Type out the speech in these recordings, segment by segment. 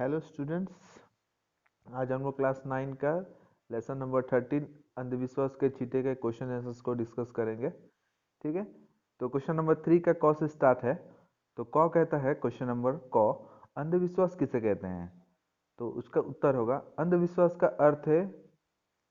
Hello students, आज हम लोग क्लास 9 का लेसन नंबर 13 अंधविश्वास के चीटे के क्वेश्चन आंसर्स को डिस्कस करेंगे। ठीक है, तो क्वेश्चन नंबर 3 का क से स्टार्ट है। तो क कहता है, क्वेश्चन नंबर क, अंधविश्वास किसे कहते हैं? तो उसका उत्तर होगा, अंधविश्वास का अर्थ है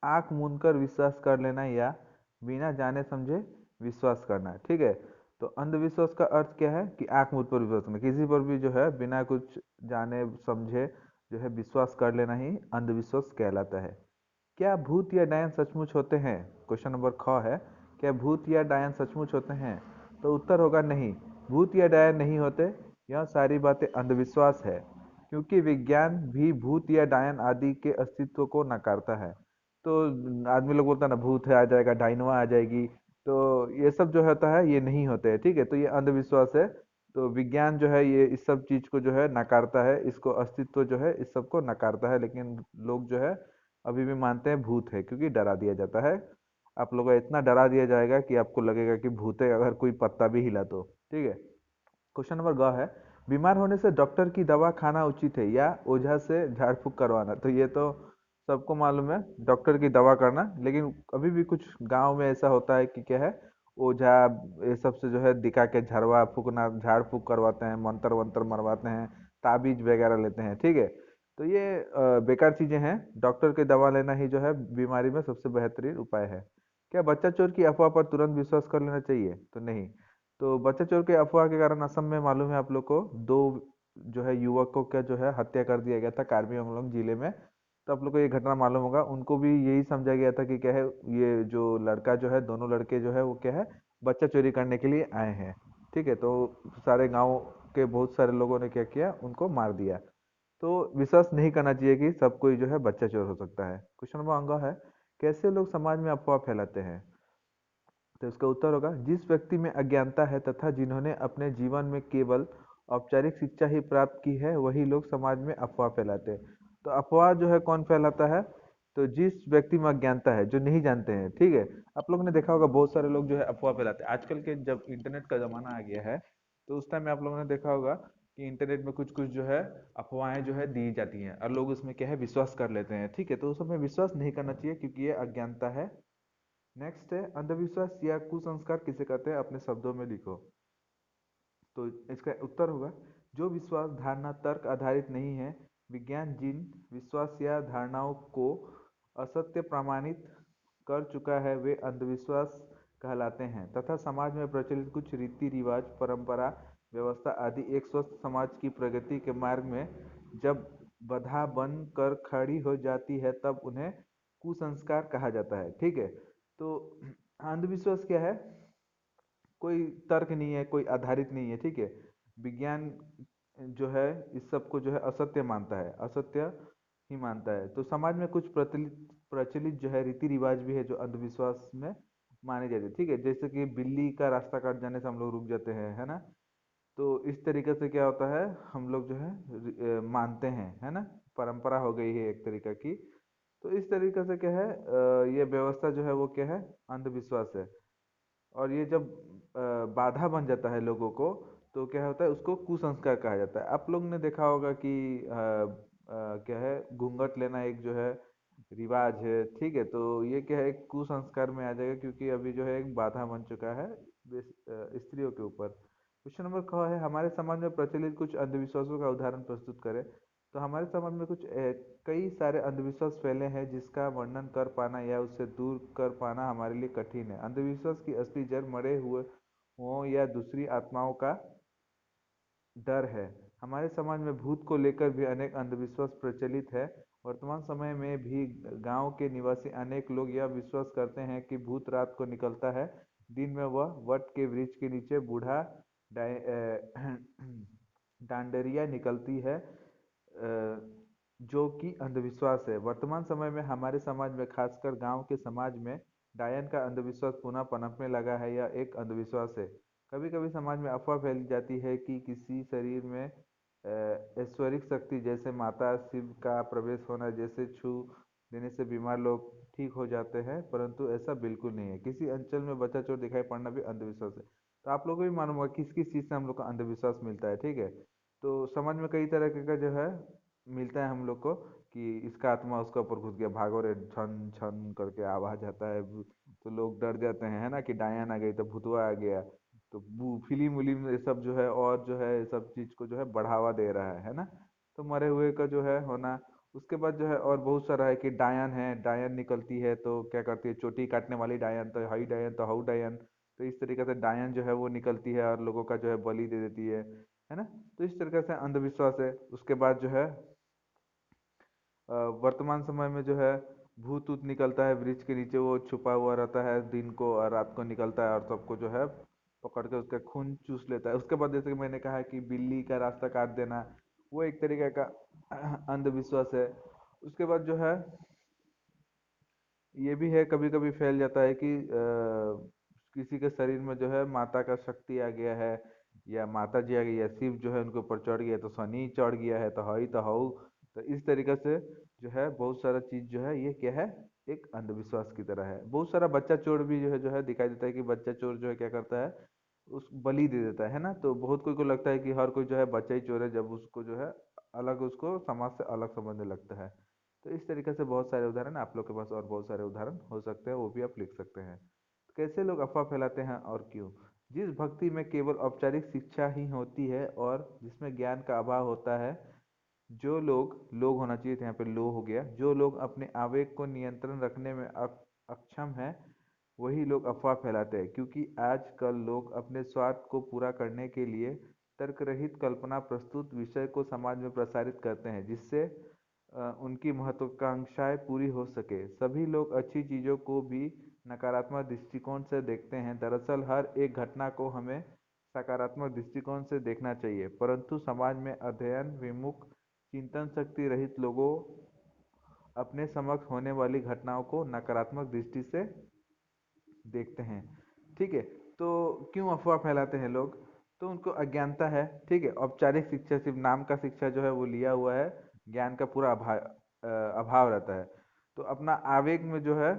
आंख मूंद कर विश्वास कर लेना या बिना जाने समझे विश्वास करना। ठीक है, तो अंधविश्वास का अर्थ क्या है कि आंख मूंद पर विश्वास करना, किसी पर भी जो है बिना कुछ जाने समझे जो है विश्वास कर लेना ही अंधविश्वास कहलाता है। क्या भूत या डायन सचमुच होते हैं? क्वेश्चन नंबर ख है, क्या भूत या डायन सचमुच होते हैं? तो उत्तर होगा नहीं, भूत या डायन नहीं होते। यह सारी बातें अंधविश्वास है, क्योंकि विज्ञान भी भूत या डायन आदि के अस्तित्व को नकारता है। तो आदमी लोग बोलता है ना, भूत है आ जाएगा, डायनवा आ जाएगी, तो ये सब जो होता है ये नहीं होते हैं। ठीक है, तो ये अंधविश्वास है। तो विज्ञान जो है ये इस सब चीज को जो है नकारता है, इसको अस्तित्व जो है इस सब को नकारता है, लेकिन लोग जो है अभी भी मानते हैं भूत है, क्योंकि डरा दिया जाता है। आप लोगों को इतना डरा दिया जाएगा कि आपको लगेगा कि भूत है अगर कोई पत्ता भी हिला तो। ठीक है, क्वेश्चन नंबर ग है, बीमार होने से डॉक्टर की दवा खाना उचित है या ओझा से झाड़ फूक करवाना? तो ये तो सबको मालूम है, डॉक्टर की दवा करना, लेकिन अभी भी कुछ गांव में ऐसा होता है कि क्या है, ओझा ये सब से जो है दिखा के झड़वा फूकना, झाड़ फूक करवाते हैं, मंत्र वंत्र मरवाते हैं, ताबीज वगैरह लेते हैं। ठीक है, तो ये बेकार चीजें हैं। डॉक्टर की दवा लेना ही जो है बीमारी में सबसे बेहतरीन उपाय है। क्या बच्चा चोर की अफवाह पर तुरंत विश्वास कर लेना चाहिए? तो नहीं। तो बच्चा चोर के अफवाह के कारण असम में मालूम है आप लोग को, दो जो है युवकों का जो है हत्या कर दिया गया था कार्बी आंगलोंग जिले में। तो आप लोग को ये घटना मालूम होगा, उनको भी यही समझा गया था कि क्या है, ये जो लड़का जो है, दोनों लड़के जो है वो क्या है, बच्चा चोरी करने के लिए आए हैं। ठीक है, तो सारे गांव के बहुत सारे लोगों ने क्या किया, उनको मार दिया। तो विश्वास नहीं करना चाहिए कि सब कोई जो है बच्चा चोर हो सकता है। क्वेश्चन नंबर अंग है, कैसे लोग समाज में अफवाह फैलाते हैं? तो इसका उत्तर होगा, जिस व्यक्ति में अज्ञानता है तथा जिन्होंने अपने जीवन में केवल औपचारिक शिक्षा ही प्राप्त की है, वही लोग समाज में अफवाह फैलाते हैं। तो अफवाह जो है कौन फैलाता है? तो जिस व्यक्ति में अज्ञानता है, जो नहीं जानते हैं। ठीक है, आप लोगों ने देखा होगा बहुत सारे लोग जो है अफवाह फैलाते हैं। आजकल के जब इंटरनेट का जमाना आ गया है, तो उस टाइम में आप लोगों ने देखा होगा कि इंटरनेट में कुछ कुछ जो है अफवाहें जो है दी जाती हैं, और लोग उसमें क्या है विश्वास कर लेते हैं। ठीक है, तो उस समय विश्वास नहीं करना चाहिए, क्योंकि ये अज्ञानता है। नेक्स्ट है, अंधविश्वास या कुसंस्कार किसे कहते हैं? अपने शब्दों में लिखो। तो इसका उत्तर होगा, जो विश्वास धारणा तर्क आधारित नहीं है। विज्ञान जिन विश्वास या धारणाओं को असत्य प्रमाणित कर चुका है वे अंधविश्वास कहलाते हैं, तथा समाज में प्रचलित कुछ रीति रिवाज, परंपरा, व्यवस्था आदि एक स्वस्थ समाज की प्रगति के मार्ग में जब बाधा बन कर खड़ी हो जाती है, तब उन्हें कुसंस्कार कहा जाता है। ठीक है, तो अंधविश्वास क्या है? कोई तर्क नहीं है, कोई आधारित नहीं है। ठीक है, विज्ञान जो है इस सब को जो है असत्य मानता है, असत्य ही मानता है। तो समाज में कुछ प्रचलित प्रचलित जो है रीति रिवाज भी है जो अंधविश्वास में माने जाते हैं। ठीक है, जैसे कि बिल्ली का रास्ता काट जाने से हम लोग रुक जाते हैं, है ना? तो इस तरीके से क्या होता है, हम लोग जो है मानते हैं, है ना? परंपरा हो गई है एक तरीका की। तो इस तरीके से क्या है, ये व्यवस्था जो है वो क्या है, अंधविश्वास है। और ये जब बाधा बन जाता है लोगों को, तो क्या होता है, उसको कुसंस्कार कहा जाता है। आप लोग ने देखा होगा कि क्या है, घूंघट लेना एक जो है रिवाज है। ठीक है, तो ये क्या है, एक कुसंस्कार में आ जाएगा, क्योंकि अभी जो है एक बाधा बन चुका है स्त्रियों के ऊपर। क्वेश्चन नंबर ख है, हमारे समाज में प्रचलित कुछ अंधविश्वासों का उदाहरण प्रस्तुत करें। तो हमारे समाज में कुछ कई सारे अंधविश्वास फैले हैं, जिसका वर्णन कर पाना या उससे दूर कर पाना हमारे लिए कठिन है। अंधविश्वास की असली जड़ मरे हुए हों या दूसरी आत्माओं का डर है। हमारे समाज में भूत को लेकर भी अनेक अंधविश्वास प्रचलित है। वर्तमान समय में भी गांव के निवासी अनेक लोग यह विश्वास करते हैं कि भूत रात को निकलता है, दिन में वह वट के वृक्ष के नीचे बूढ़ा डांडरिया निकलती है, जो कि अंधविश्वास है। वर्तमान समय में हमारे समाज में, खासकर गांव के समाज में, डायन का अंधविश्वास पुनः पनपने लगा है। यह एक अंधविश्वास है। कभी कभी समाज में अफवाह फैली जाती है कि किसी शरीर में ऐश्वरिक शक्ति, जैसे माता शिव का प्रवेश होना, जैसे छू देने से बीमार लोग ठीक हो जाते हैं, परंतु ऐसा बिल्कुल नहीं है। किसी अंचल में बच्चा चोर दिखाई पड़ना भी अंधविश्वास है। तो आप लोगों को भी मालूम होगा किस किस चीज़ से हम लोग का अंधविश्वास मिलता है। ठीक है, तो समाज में कई तरह का जो है मिलता है हम लोग को कि इसका आत्मा उसका ऊपर घुस गया, भागो रे, छन छन करके आवाज आता है। तो लोग डर जाते हैं, है ना, कि डायन आ गई, तो भूतवा आ गया। तो फिल्म विल्म ये सब जो है, और जो है ये सब चीज को जो है बढ़ावा दे रहा है ना। तो मरे हुए का जो है होना। उसके बाद जो है और बहुत सारा है कि डायन है, डायन निकलती है तो क्या करती है, चोटी काटने वाली डायन, तो हाई डायन तो हाउ डायन। तो इस तरीके से डायन जो है वो निकलती है और लोगों का जो है बलि दे देती है ना। तो इस तरीके से अंधविश्वास है। उसके बाद जो है अ, वर्तमान समय में जो है भूत ऊत निकलता है वृक्ष के नीचे, वो छुपा हुआ रहता है दिन को, और रात को निकलता है और सबको जो है पकड़ के उसका खून चूस लेता है। उसके बाद जैसे कि मैंने कहा कि बिल्ली का रास्ता काट देना, वो एक तरीके का अंधविश्वास है। उसके बाद जो है ये भी है, कभी कभी फैल जाता है कि किसी के शरीर में जो है माता का शक्ति आ गया है, या माता जी आ गई, या शिव जो है उनके ऊपर चढ़ गया, तो शनि चढ़ गया है, तो हई तो हऊ। तो इस तरीके से जो है बहुत सारा चीज जो है ये क्या है, एक अंधविश्वास की तरह है। बहुत सारा बच्चा चोर भी जो है दिखाई देता है कि बच्चा चोर जो है क्या करता है, उस बलि दे देता है ना। तो बहुत कोई को लगता है कि हर कोई जो है बच्चा ही चोर है, जब उसको जो है अलग, उसको समाज से अलग समझने लगता है। तो इस तरीके से बहुत सारे उदाहरण आप लोग के पास, और बहुत सारे उदाहरण हो सकते हैं, वो भी आप लिख सकते हैं। कैसे लोग अफवाह फैलाते हैं और क्यों? जिस भक्ति में केवल औपचारिक शिक्षा ही होती है और जिसमें ज्ञान का अभाव होता है, जो लोग, लोग होना चाहिए था यहाँ पे, लो हो गया, जो लोग अपने आवेग को नियंत्रण रखने में अक्षम है, वही लोग अफवाह फैलाते हैं। क्योंकि आजकल लोग अपने स्वार्थ को पूरा करने के लिए तर्करहित कल्पना प्रस्तुत विषय को समाज में प्रसारित करते हैं, जिससे उनकी महत्वाकांक्षाएं पूरी हो सके। सभी लोग अच्छी चीज़ों को भी नकारात्मक दृष्टिकोण से देखते हैं। दरअसल हर एक घटना को हमें सकारात्मक दृष्टिकोण से देखना चाहिए, परंतु समाज में अध्ययन विमुख, चिंतन शक्ति रहित लोगों अपने समक्ष होने वाली घटनाओं को नकारात्मक दृष्टि से देखते हैं। ठीक है। तो क्यों अफवाह फैलाते हैं लोग? तो उनको अज्ञानता है। ठीक है, औपचारिक शिक्षा, सिर्फ नाम का शिक्षा जो है वो लिया हुआ है, ज्ञान का पूरा अभाव रहता है। तो अपना आवेग में जो है,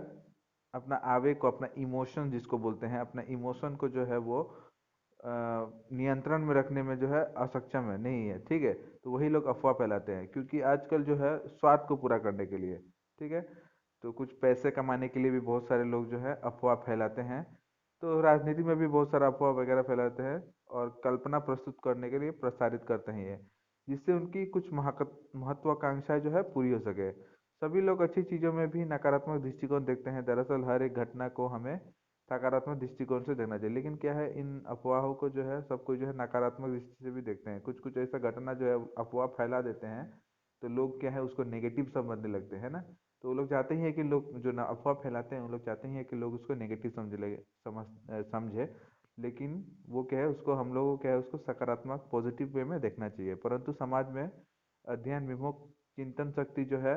अपना आवेग को, अपना इमोशन जिसको बोलते हैं, अपना इमोशन को जो है वो नियंत्रण में रखने में जो है असक्षम है, नहीं है। ठीक है। तो वही लोग अफवाह फैलाते हैं, क्योंकि आजकल जो है स्वार्थ को पूरा करने के लिए, ठीक है, तो कुछ पैसे कमाने के लिए भी बहुत सारे लोग जो है अफवाह फैलाते हैं। तो राजनीति में भी बहुत सारा अफवाह वगैरह फैलाते हैं, और कल्पना प्रस्तुत करने के लिए प्रसारित करते हैं ये, जिससे उनकी कुछ महत्वाकांक्षाएं जो है पूरी हो सके। सभी लोग अच्छी चीज़ों में भी नकारात्मक दृष्टिकोण देखते हैं। दरअसल हर एक घटना को हमें सकारात्मक दृष्टिकोण से देखना चाहिए, लेकिन क्या है, इन अफवाहों को जो है सब कोई जो है नकारात्मक दृष्टि से भी देखते हैं। कुछ कुछ ऐसा घटना जो है अफवाह फैला देते हैं, तो लोग क्या है उसको नेगेटिव समझने लगते हैं ना। तो वो लोग चाहते ही है कि लोग जो ना अफवाह फैलाते हैं, वो लोग चाहते ही है कि लोग उसको नेगेटिव समझे। लेकिन वो क्या है, उसको हम लोगों को क्या है, उसको सकारात्मक पॉजिटिव वे में देखना चाहिए। परंतु समाज में अध्ययन विमुख, चिंतन शक्ति जो है,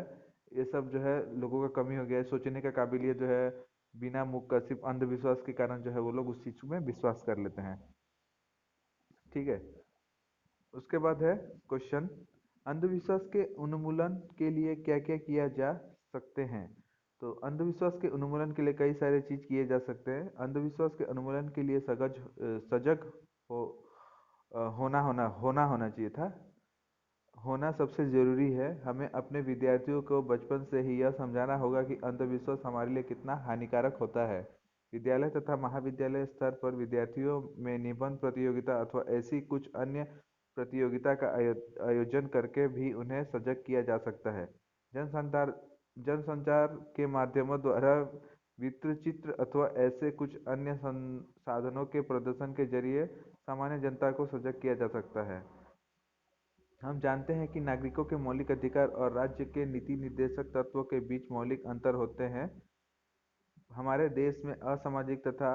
ये सब जो है लोगों का कमी हो गया है। सोचने का काबिलियत जो है बिना मुख का, सिर्फ अंधविश्वास के कारण जो है वो लोग उस चीज में विश्वास कर लेते हैं। ठीक है। उसके बाद है क्वेश्चन, अंधविश्वास के उन्मूलन के लिए क्या क्या किया जा सकते हैं? तो अंधविश्वास के उन्मूलन के लिए कई सारे चीज किए जा सकते हैं। अंधविश्वास के उन्मूलन के लिए सजग हो होना चाहिए था, होना सबसे जरूरी है। हमें अपने विद्यार्थियों को बचपन से ही यह समझाना होगा कि अंधविश्वास हमारे लिए कितना हानिकारक होता है। विद्यालय तथा महाविद्यालय स्तर पर विद्यार्थियों में निबंध प्रतियोगिता अथवा ऐसी कुछ अन्य प्रतियोगिता का आयोजन करके भी उन्हें सजग किया जा सकता है। जनसंचार जनसंचार के माध्यमों द्वारा वृत्तचित्र अथवा ऐसे कुछ अन्य साधनों के प्रदर्शन के जरिए सामान्य जनता को सजग किया जा सकता है। हम जानते हैं कि नागरिकों के मौलिक अधिकार और राज्य के नीति निर्देशक तत्वों के बीच मौलिक अंतर होते हैं। हमारे देश में असामाजिक तथा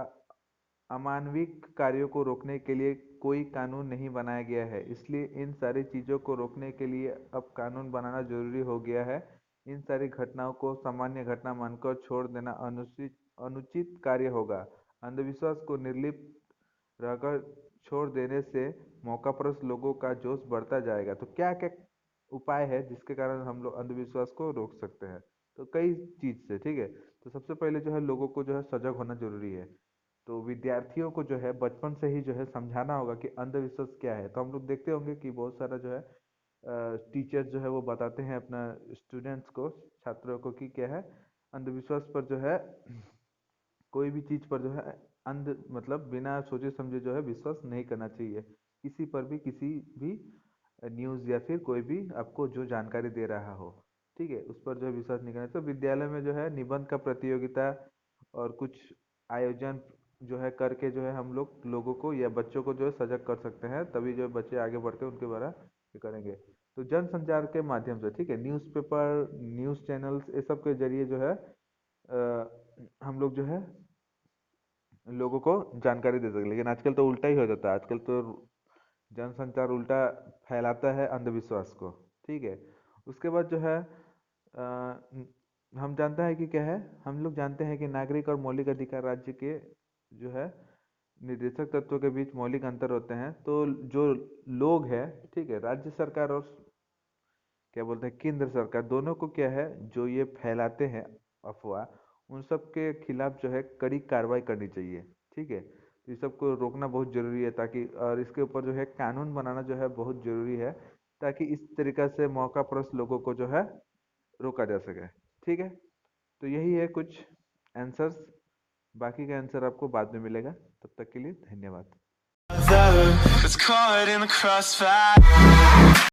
अमानविक कार्यों को रोकने के लिए कोई कानून नहीं बनाया गया है, इसलिए इन सारी चीज़ों को रोकने के लिए अब कानून बनाना जरूरी हो गया है। इन सारी घटनाओं को सामान्य घटना मानकर छोड़ देना अनुचित अनुचित कार्य होगा। अंधविश्वास को निर्लिप्त रहकर छोड़ देने से मौकापरस्त लोगों का जोश बढ़ता जाएगा। तो क्या क्या उपाय है जिसके कारण हम लोग अंधविश्वास को रोक सकते हैं? तो कई चीज से, ठीक है। तो सबसे पहले जो है लोगों को जो है सजग होना जरूरी है। तो विद्यार्थियों को जो है बचपन से ही जो है समझाना होगा कि अंधविश्वास क्या है। तो हम लोग देखते होंगे कि बहुत सारा जो है टीचर जो है वो बताते हैं अपना स्टूडेंट्स को, छात्रों को, कि क्या है, अंधविश्वास पर जो है कोई भी चीज़ पर जो है मतलब बिना सोचे समझे जो है विश्वास नहीं करना चाहिए, किसी पर भी, किसी भी न्यूज़ या फिर कोई भी आपको जो जानकारी दे रहा हो, ठीक है, उस पर जो है विश्वास नहीं करना। तो विद्यालय में जो है निबंध का प्रतियोगिता और कुछ आयोजन जो है करके जो है हम लोग लोगों को या बच्चों को जो है सजग कर सकते हैं, तभी जो है बच्चे आगे बढ़ के उनके द्वारा ये करेंगे। तो जन संचार के माध्यम से, ठीक है, न्यूज़पेपर, न्यूज़ चैनल्स, ये सब के जरिए जो है हम लोग जो है लोगों को जानकारी दे सके। लेकिन आजकल तो उल्टा ही हो जाता है, आजकल तो जनसंचार उल्टा फैलाता है अंधविश्वास को, ठीक है। उसके बाद जो है हम जानते हैं कि क्या है, हम लोग जानते हैं कि नागरिक और मौलिक अधिकार राज्य के जो है निर्देशक तत्वों के बीच मौलिक अंतर होते हैं। तो जो लोग हैं, ठीक है, राज्य सरकार और क्या बोलते हैं केंद्र सरकार, दोनों को क्या है, जो ये फैलाते हैं अफवाह, उन सब के खिलाफ जो है कड़ी कार्रवाई करनी चाहिए, ठीक है। तो ये सबको रोकना बहुत जरूरी है, ताकि और इसके ऊपर जो है कानून बनाना जो है बहुत जरूरी है, ताकि इस तरीका से मौका परस्त लोगों को जो है रोका जा सके, ठीक है। तो यही है कुछ आंसर्स, बाकी का आंसर आपको बाद में मिलेगा। तब तक के लिए धन्यवाद। That's caught in the crossfire.